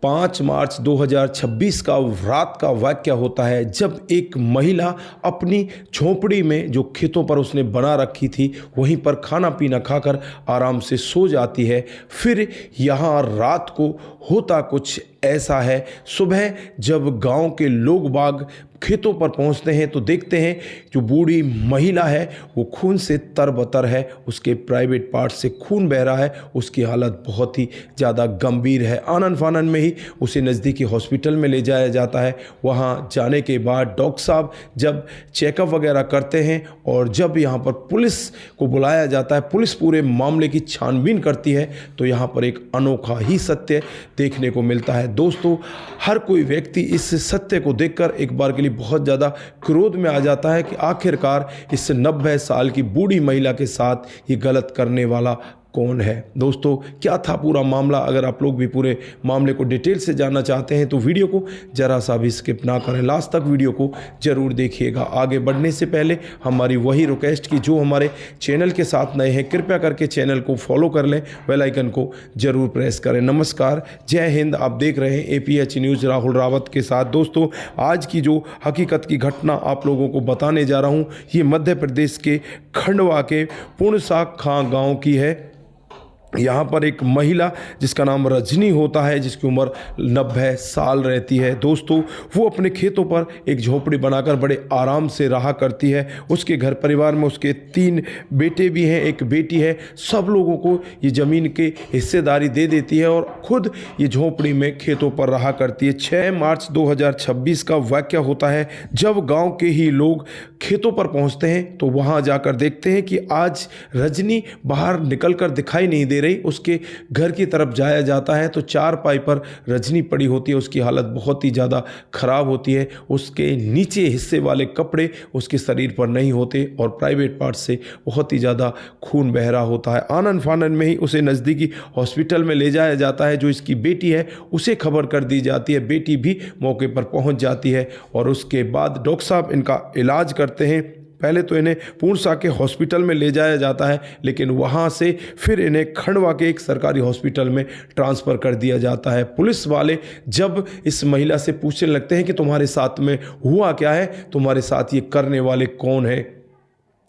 5 मार्च 2026 का रात का वाक्य होता है, जब एक महिला अपनी झोपड़ी में जो खेतों पर उसने बना रखी थी वहीं पर खाना पीना खाकर आराम से सो जाती है। फिर यहाँ रात को होता कुछ ऐसा है। सुबह जब गांव के लोग बाग खेतों पर पहुंचते हैं तो देखते हैं जो बूढ़ी महिला है वो खून से तरबतर है, उसके प्राइवेट पार्ट से खून बह रहा है, उसकी हालत बहुत ही ज़्यादा गंभीर है। आनन फानन में ही उसे नज़दीकी हॉस्पिटल में ले जाया जाता है। वहाँ जाने के बाद डॉक्टर साहब जब चेकअप वगैरह करते हैं और जब यहाँ पर पुलिस को बुलाया जाता है, पुलिस पूरे मामले की छानबीन करती है, तो यहाँ पर एक अनोखा ही सत्य देखने को मिलता है। दोस्तों, हर कोई व्यक्ति इस सत्य को देखकर एक बार के लिए बहुत ज़्यादा क्रोध में आ जाता है कि आखिरकार इस 90 साल की बूढ़ी महिला के साथ ये गलत करने वाला कौन है। दोस्तों, क्या था पूरा मामला? अगर आप लोग भी पूरे मामले को डिटेल से जानना चाहते हैं तो वीडियो को जरा सा भी स्किप ना करें, लास्ट तक वीडियो को जरूर देखिएगा। आगे बढ़ने से पहले हमारी वही रिक्वेस्ट की जो हमारे चैनल के साथ नए हैं, कृपया करके चैनल को फॉलो कर लें, बेल आइकन को जरूर प्रेस करें। नमस्कार, जय हिंद। आप देख रहे हैं APH न्यूज़ राहुल रावत के साथ। दोस्तों, आज की जो हकीकत की घटना आप लोगों को बताने जा रहा हूँ ये मध्य प्रदेश के खंडवा के पुणसा खां गाँव की है। यहाँ पर एक महिला जिसका नाम रजनी होता है, जिसकी उम्र 90 साल रहती है। दोस्तों, वो अपने खेतों पर एक झोपड़ी बनाकर बड़े आराम से रहा करती है। उसके घर परिवार में उसके 3 बेटे भी हैं, एक बेटी है। सब लोगों को ये ज़मीन के हिस्सेदारी दे देती है और खुद ये झोपड़ी में खेतों पर रहा करती है। 6 मार्च 2026 का वाक़या होता है, जब गाँव के ही लोग खेतों पर पहुँचते हैं तो वहाँ जाकर देखते हैं कि आज रजनी बाहर निकल कर दिखाई नहीं दे रही। उसके घर की तरफ जाया जाता है तो चारपाई पर रजनी पड़ी होती है। उसकी हालत बहुत ही ज़्यादा खराब होती है। उसके नीचे हिस्से वाले कपड़े उसके शरीर पर नहीं होते और प्राइवेट पार्ट से बहुत ही ज़्यादा खून बह रहा होता है। आनन फानन में ही उसे नज़दीकी हॉस्पिटल में ले जाया जाता है। जो इसकी बेटी है उसे खबर कर दी जाती है। बेटी भी मौके पर पहुंच जाती है और उसके बाद डॉक्टर साहब इनका इलाज करते हैं। पहले तो इन्हें पूर्णसा के हॉस्पिटल में ले जाया जाता है, लेकिन वहाँ से फिर इन्हें खंडवा के एक सरकारी हॉस्पिटल में ट्रांसफ़र कर दिया जाता है। पुलिस वाले जब इस महिला से पूछने लगते हैं कि तुम्हारे साथ में हुआ क्या है, तुम्हारे साथ ये करने वाले कौन है,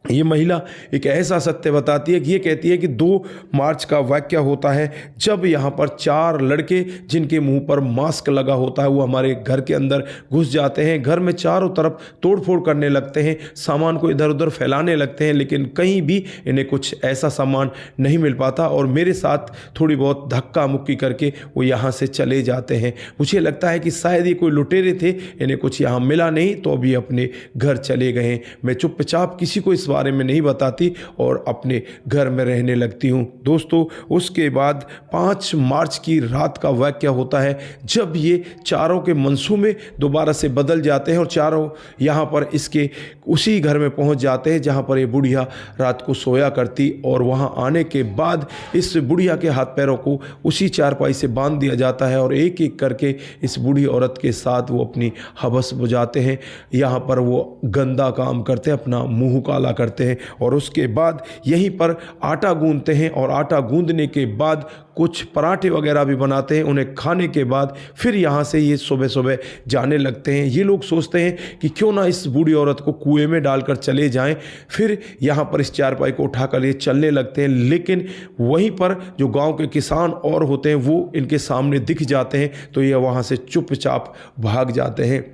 ये महिला एक ऐसा सत्य बताती है कि ये कहती है कि 2 मार्च का वाक़या होता है, जब यहाँ पर 4 लड़के जिनके मुंह पर मास्क लगा होता है वो हमारे घर के अंदर घुस जाते हैं। घर में चारों तरफ तोड़फोड़ करने लगते हैं, सामान को इधर उधर फैलाने लगते हैं, लेकिन कहीं भी इन्हें कुछ ऐसा सामान नहीं मिल पाता और मेरे साथ थोड़ी बहुत धक्का मुक्की करके वो यहाँ से चले जाते हैं। मुझे लगता है कि शायद ये कोई लुटेरे थे, इन्हें कुछ यहाँ मिला नहीं तो अभी अपने घर चले गए हैं। मैं चुपचाप किसी को इस बारे में नहीं बताती और अपने घर में रहने लगती हूँ। दोस्तों, उसके बाद 5 मार्च की रात का वाक़या होता है, जब ये चारों के मंसूबे दोबारा से बदल जाते हैं और चारों यहाँ पर इसके उसी घर में पहुँच जाते हैं जहाँ पर ये बुढ़िया रात को सोया करती। और वहाँ आने के बाद इस बुढ़िया के हाथ पैरों को उसी चारपाई से बांध दिया जाता है और एक एक करके इस बूढ़ी औरत के साथ वो अपनी हवस बुझाते हैं। यहाँ पर वो गंदा काम करते हैं, अपना मुँह काला करते हैं और उसके बाद यहीं पर आटा गूंदते हैं और आटा गूंदने के बाद कुछ पराठे वगैरह भी बनाते हैं। उन्हें खाने के बाद फिर यहाँ से ये सुबह सुबह जाने लगते हैं। ये लोग सोचते हैं कि क्यों ना इस बूढ़ी औरत को कुएं में डालकर चले जाएं। फिर यहाँ पर इस चारपाई को उठाकर ये चलने लगते हैं, लेकिन वहीं पर जो गांव के किसान और होते हैं वो इनके सामने दिख जाते हैं तो ये वहाँ से चुपचाप भाग जाते हैं।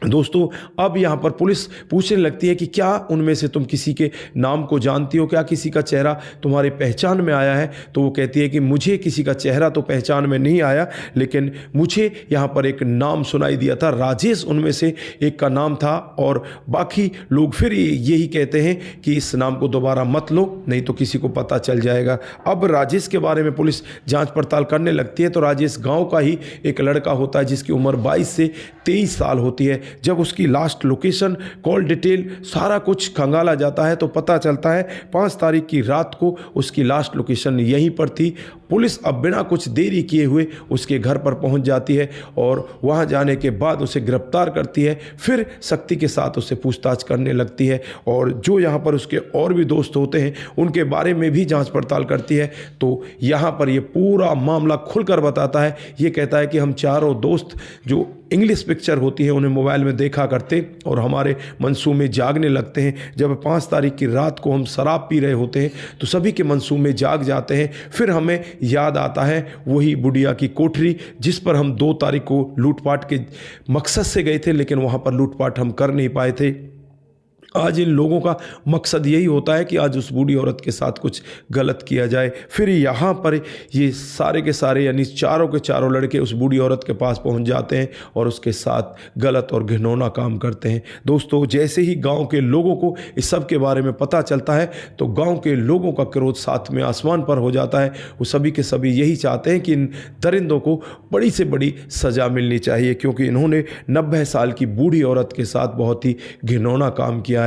दोस्तों, अब यहाँ पर पुलिस पूछने लगती है कि क्या उनमें से तुम किसी के नाम को जानती हो, क्या किसी का चेहरा तुम्हारे पहचान में आया है? तो वो कहती है कि मुझे किसी का चेहरा तो पहचान में नहीं आया, लेकिन मुझे यहाँ पर एक नाम सुनाई दिया था, राजेश उनमें से एक का नाम था। और बाकी लोग फिर यही कहते हैं कि इस नाम को दोबारा मत लो, नहीं तो किसी को पता चल जाएगा। अब राजेश के बारे में पुलिस जाँच पड़ताल करने लगती है तो राजेश गाँव का ही एक लड़का होता है जिसकी उम्र 22 से 23 साल होती है। जब उसकी लास्ट लोकेशन, कॉल डिटेल, सारा कुछ खंगाला जाता है तो पता चलता है 5 तारीख की रात को उसकी लास्ट लोकेशन यहीं पर थी। पुलिस अब बिना कुछ देरी किए हुए उसके घर पर पहुंच जाती है और वहां जाने के बाद उसे गिरफ्तार करती है। फिर सख्ती के साथ उसे पूछताछ करने लगती है और जो यहाँ पर उसके और भी दोस्त होते हैं उनके बारे में भी जांच पड़ताल करती है। तो यहाँ पर ये पूरा मामला खुलकर बताता है। ये कहता है कि हम चारों दोस्त जो इंग्लिश पिक्चर होती है उन्हें मोबाइल में देखा करते और हमारे मंसूब में जागने लगते हैं। जब 5 तारीख की रात को हम शराब पी रहे होते हैं तो सभी के मंसूब में जाग जाते हैं। फिर हमें याद आता है वही बुढ़िया की कोठरी जिस पर हम 2 तारीख को लूटपाट के मकसद से गए थे, लेकिन वहाँ पर लूटपाट हम कर नहीं पाए थे। आज इन लोगों का मकसद यही होता है कि आज उस बूढ़ी औरत के साथ कुछ गलत किया जाए। फिर यहाँ पर ये सारे के सारे यानी चारों के चारों लड़के उस बूढ़ी औरत के पास पहुँच जाते हैं और उसके साथ गलत और घिनौना काम करते हैं। दोस्तों, जैसे ही गांव के लोगों को इस सब के बारे में पता चलता है तो गांव के लोगों का क्रोध साथ में आसमान पर हो जाता है। वो सभी के सभी यही चाहते हैं कि इन दरिंदों को बड़ी से बड़ी सज़ा मिलनी चाहिए, क्योंकि इन्होंने 90 साल की बूढ़ी औरत के साथ बहुत ही घिनौना काम किया है।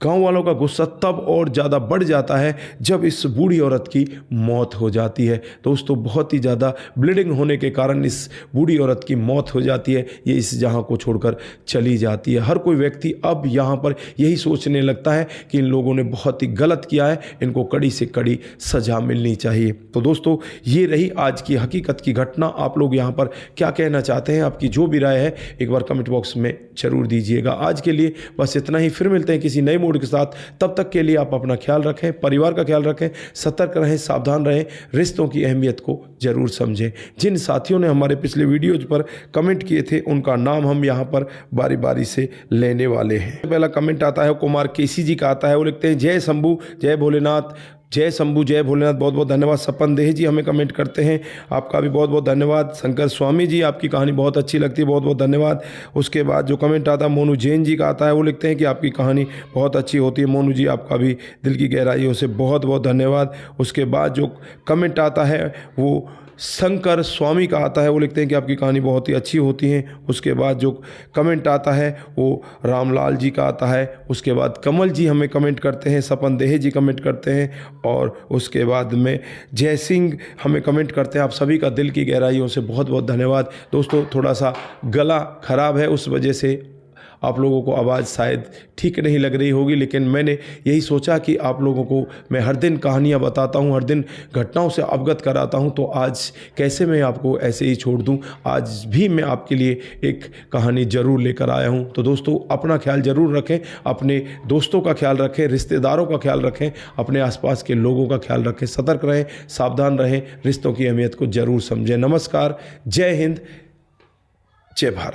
गांव वालों का गुस्सा तब और ज़्यादा बढ़ जाता है जब इस बूढ़ी औरत की मौत हो जाती है। दोस्तों, बहुत ही ज़्यादा ब्लीडिंग होने के कारण इस बूढ़ी औरत की मौत हो जाती है। ये इस जहां को छोड़कर चली जाती है। हर कोई व्यक्ति अब यहाँ पर यही सोचने लगता है कि इन लोगों ने बहुत ही गलत किया है, इनको कड़ी से कड़ी सज़ा मिलनी चाहिए। तो दोस्तों, ये रही आज की हकीकत की घटना। आप लोग यहाँ पर क्या कहना चाहते हैं? आपकी जो भी राय है एक बार कमेंट बॉक्स में ज़रूर दीजिएगा। आज के लिए बस इतना ही। फिर मिलते हैं किसी नए मूड के साथ। तब तक के लिए आप अपना ख्याल रखें, परिवार का ख्याल रखें, सतर्क रहें, सावधान रहें, रिश्तों की अहमियत को जरूर समझें। जिन साथियों ने हमारे पिछले वीडियोज पर कमेंट किए थे उनका नाम हम यहाँ पर बारी बारी से लेने वाले हैं। पहला कमेंट आता है कुमार केसी जी का आता है। वो लिखते हैं, जय शंभू जय भोलेनाथ। जय शंभू जय भोलेनाथ, बहुत बहुत धन्यवाद। सपन देह जी हमें कमेंट करते हैं, आपका भी बहुत बहुत धन्यवाद। शंकर स्वामी जी, आपकी कहानी बहुत अच्छी लगती है, बहुत बहुत धन्यवाद। उसके बाद जो कमेंट आता है मोनू जैन जी का आता है। वो लिखते हैं कि आपकी कहानी बहुत अच्छी होती है। मोनू जी, आपका भी दिल की गहराइयों से बहुत बहुत धन्यवाद। उसके बाद जो कमेंट आता है वो शंकर स्वामी का आता है। वो लिखते हैं कि आपकी कहानी बहुत ही अच्छी होती है। उसके बाद जो कमेंट आता है वो रामलाल जी का आता है। उसके बाद कमल जी हमें कमेंट करते हैं, सपन देह जी कमेंट करते हैं और उसके बाद में जय सिंह हमें कमेंट करते हैं। आप सभी का दिल की गहराइयों से बहुत बहुत धन्यवाद। दोस्तों, थोड़ा सा गला ख़राब है, उस वजह से आप लोगों को आवाज़ शायद ठीक नहीं लग रही होगी, लेकिन मैंने यही सोचा कि आप लोगों को मैं हर दिन कहानियाँ बताता हूँ, हर दिन घटनाओं से अवगत कराता हूँ, तो आज कैसे मैं आपको ऐसे ही छोड़ दूँ। आज भी मैं आपके लिए एक कहानी ज़रूर लेकर आया हूँ। तो दोस्तों, अपना ख्याल ज़रूर रखें, अपने दोस्तों का ख्याल रखें, रिश्तेदारों का ख्याल रखें, अपने आसपास के लोगों का ख्याल रखें, सतर्क रहें, सावधान रहें, रिश्तों की अहमियत को ज़रूर समझें। नमस्कार, जय हिंद, जय भारत।